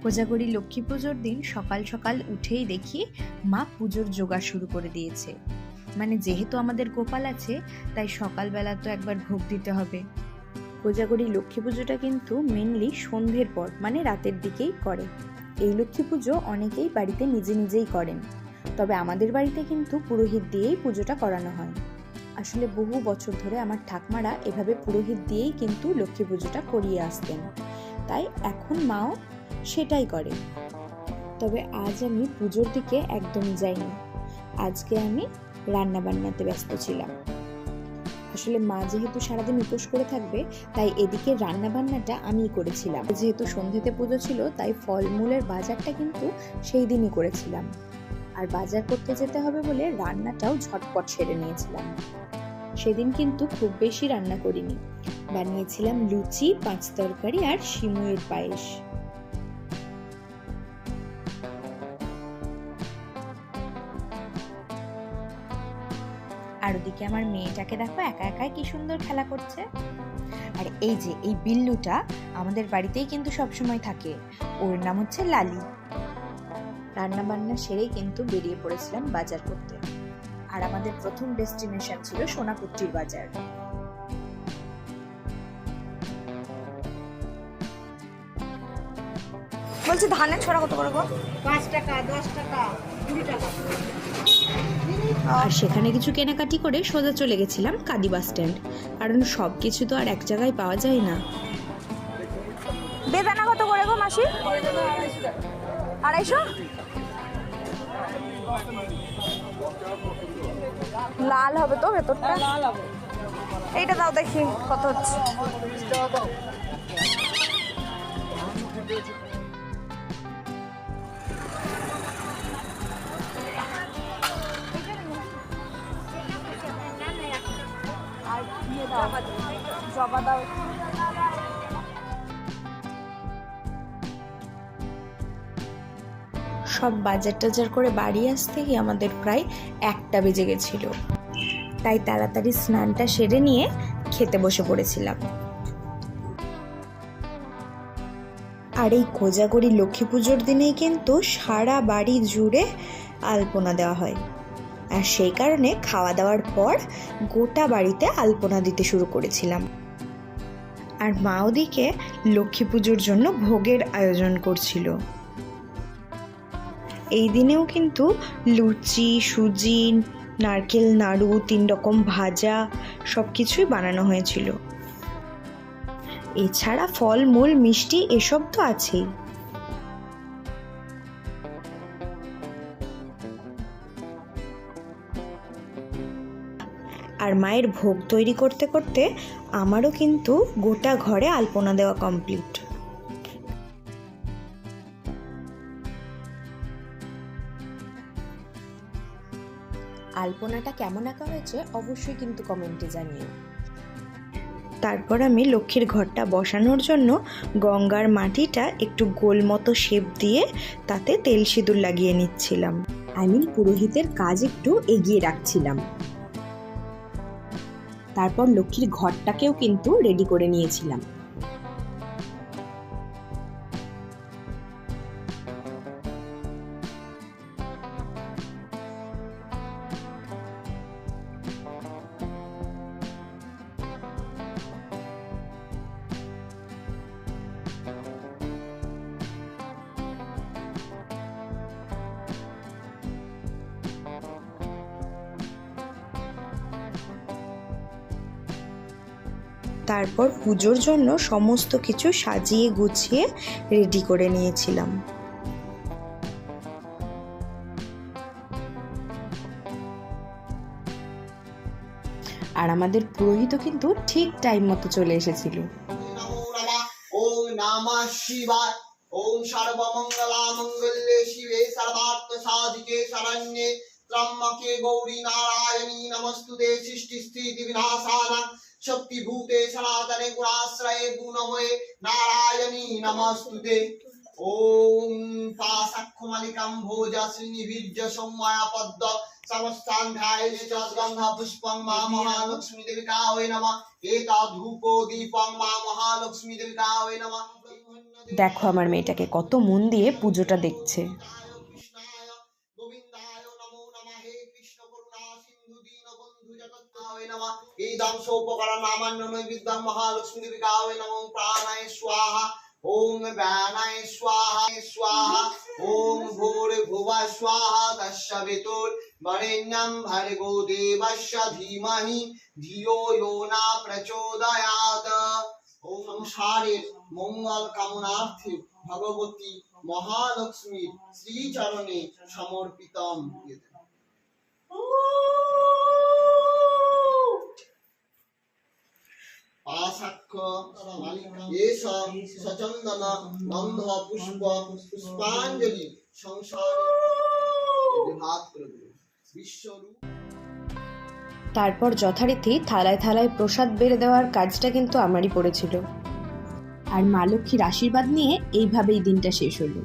কোজাগরী লক্ষ্মী পুজোর দিন সকাল সকাল উঠেই দেখি মা পুজোর জোগাড় শুরু করে দিয়েছে। মানে যেহেতু আমাদের গোপাল আছে তাই সকালবেলা তো একবার ভোগ দিতে হবে। কোজাগরী লক্ষ্মী পুজোটা কিন্তু মেনলি সন্ধ্যের পর মানে রাতের দিকেই করে। এই লক্ষ্মী পুজো অনেকেই বাড়িতে নিজে নিজেই করেন, তবে আমাদের বাড়িতে কিন্তু পুরোহিত দিয়েই পুজোটা করানো হয়। আসলে বহু বছর ধরে আমার ঠাকমারা এভাবে পুরোহিত দিয়েই কিন্তু লক্ষ্মী পুজোটা করিয়ে আসতেন, তাই এখন মাও সেটাই করে। তবে আজ আমি পুজোর দিকে একদম যাইনি, আজকে আমি রান্না বান্নাতে ব্যস্ত ছিলাম। আসলে মা যেহেতু সারাদিন উপোস করে থাকবে তাই এদিকে রান্না বান্নাটা আমিই করেছিলাম। যেহেতু সন্ধ্যেতে পুজো ছিল তাই ফলমূলের বাজারটা কিন্তু সেই দিনই করেছিলাম, আর বাজার করতে যেতে হবে বলে রান্নাটাও ঝটপট সেরে নিয়েছিলাম। সেদিন কিন্তু খুব বেশি রান্না করিনি, বানিয়েছিলাম লুচি, পাঁচ তরকারি আর সিমুইয়ের পায়েস। আর ওদিকে আমার মেয়েটাকে দেখো একা একাই কি সুন্দর খেলা করছে। আর এই যে এই বিল্লুটা আমাদের বাড়িতেই কিন্তু সবসময় থাকে, ওর নাম হচ্ছে লালি। রান্না বান্না সেরেই কিন্তু বেরিয়ে পড়েছিলাম বাজার করতে, আর আমাদের প্রথম ডেস্টিনেশন ছিল সোনাকুট্টির বাজার। বলছি ধানের ছড়া কত করে গো? 5 টাকা, 10 টাকা, 20 টাকা। আর সেখানে কিছু কেনাকাটি করে সোজা চলে গেছিলাম কাদি বাস স্ট্যান্ড, কারণ সব কিছু তো আর এক জায়গায় পাওয়া যায় না। বেদানা কত করে গো মাসি? 250। লাল হবে তো ভেতরটা? এইটা দাও দেখি কত হচ্ছে। জবা দাও। সব বাজার টাজার করে বাড়ি আসতে গিয়ে আমাদের প্রায় 1টা বেজে গেছিল, তাই তাড়াতাড়ি স্নানটা সেরে নিয়ে খেতে বসে পড়েছিলাম। আর এই কোজাগরী লক্ষ্মী পুজোর দিনেই কিন্তু সারা বাড়ি জুড়ে আলপনা দেওয়া হয়, আর সেই কারণে খাওয়া দাওয়ার পর গোটা বাড়িতে আলপনা দিতে শুরু করেছিলাম। আর মা ওদিকে লক্ষ্মী পুজোর জন্য ভোগের আয়োজন করছিল। এই দিনেও কিন্তু লুচি, সুজি, নারকেল নাড়ু, 3 রকম ভাজা সব কিছুই বানানো হয়েছিল। এছাড়া ফলমূল, মিষ্টি এসব তো আছেই। আর মায়ের ভোগ তৈরি করতে করতে আমারও কিন্তু গোটা ঘরে আলপনা দেওয়া কমপ্লিট। আলপনাটা কেমন আঁকা হয়েছে অবশ্যই কিন্তু কমেন্টে জানিও। তারপর আমি লক্ষ্মীর ঘরটা বসানোর জন্য গঙ্গার মাটিটা একটু গোল মতো শেপ দিয়ে তাতে তেল সিঁদুর লাগিয়ে নিচ্ছিলাম। পুরোহিতের কাজ একটু এগিয়ে রাখছিলাম। তারপর লক্ষ্মীর ঘরটাকেও কিন্তু রেডি করে নিয়েছিলাম। তারপর পুজোর জন্য সমস্ত কিছু সাজিয়ে গুছিয়ে রেডি করে নিয়েছিলাম। আর আমাদের পুরোহিত কিন্তু ঠিক টাইম মতো চলে এসেছিল। ওম নমঃ শিবায়। ওম সর্বমঙ্গলা মঙ্গলে শিবে সর্বার্থ সাধিকে শরণ্যে ত্র্যম্বকে গৌরী নারায়ণী নমস্তুতে। সৃষ্টি স্থিতি বিনাশানাং শক্তিভূতে সনাতনে গুণাশ্রয়ে গুণময়ে নারায়ণী নমস্তুতে। ওম পাশাক্ষমালিকাম ভোজ শ্রীনিবীর্য সম্ময়া পদ্ম समस्तान्धाय च गन्धा पुष्पं मा महालक्ष्मी देविकायै नमः एता धूपो दीपं मा महालक्ष्मी देविकायै नमः। দেখো আমার মেয়েটাকে কত মন দিয়ে পুজোটা দেখছে। কৃষ্ণায় গোবিন্দায় নমো নমঃ হে কৃষ্ণ করুণা সিন্ধু দীনবন্ধু জগৎপালয় নমঃ ইদং সোপকরণামান্য নৈবেদ্যং মহালক্ষ্মী দেবিকাयै নমঃ প্রাণায় স্বাহা ओम व्यानाय स्वाहा स्वाहा ओम भूर्भुवः स्वाहा तस्सवितुर्वरेण्यं भर्गो देवस्य धीमहि धियो यो न प्रचोदयात्। ओम संसारेर मंगल कामनार्थे भगवती महालक्ष्मी श्री चरणे समर्पितम। पाशाक्ष एष सचंदन गंध पुष्प पुष्पांजलि संसार विभाग प्रभु विश्वरूप। তারপর যথারীতি থালায় থালায় প্রসাদ বেড়ে দেওয়ার কাজটা কিন্তু আমারই পড়েছিল। আর মা লক্ষ্মীর আশীর্বাদ নিয়ে এইভাবেই দিনটা শেষ হলো।